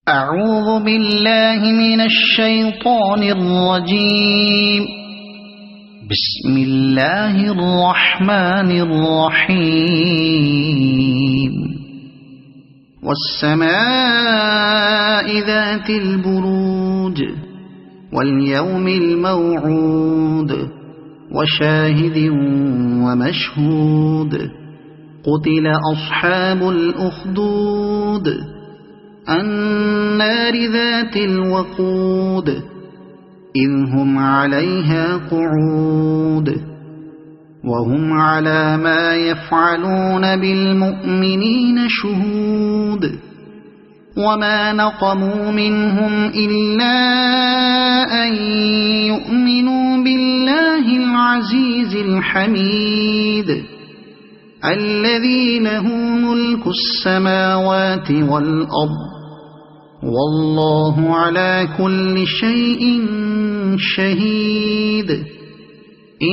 أعوذ بالله من الشيطان الرجيم. بسم الله الرحمن الرحيم. والسماء ذات البروج واليوم الموعود وشاهد ومشهود. قتل أصحاب الأخدود النار ذات الوقود إذ هم عليها قعود وهم على ما يفعلون بالمؤمنين شهود. وما نقموا منهم إلا أن يؤمنوا بالله العزيز الحميد الذي له ملك السماوات والأرض والله على كل شيء شهيد.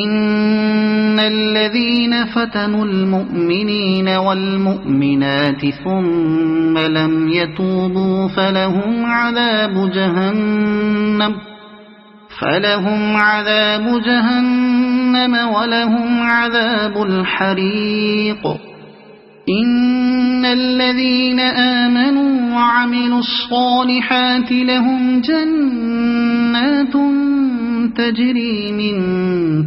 إن الذين فتنوا المؤمنين والمؤمنات ثم لم يتوبوا فلهم عذاب جهنم ولهم عذاب الحريق. إن الذين آمنوا وعملوا الصالحات لهم جنات تجري من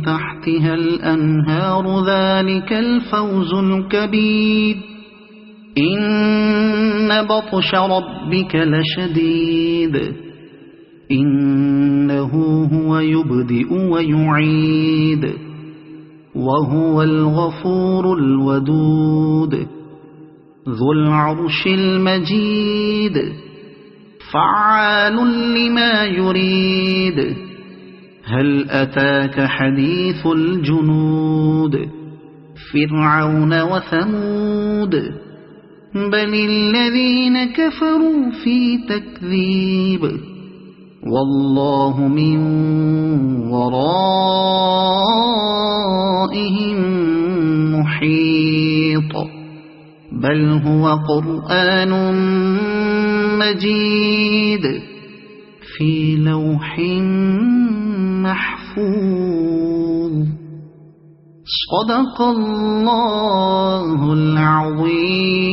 تحتها الأنهار ذلك الفوز الكبير. إن بطش ربك لشديد إنه هو يبدئ ويعيد وهو الغفور الودود ذو العرش المجيد فعال لما يريد. هل أتاك حديث الجنود فرعون وثمود بل الذين كفروا في تكذيب والله من ورائهم محيط. بل هو قرآن مجيد في لوح محفوظ. صدق الله العظيم.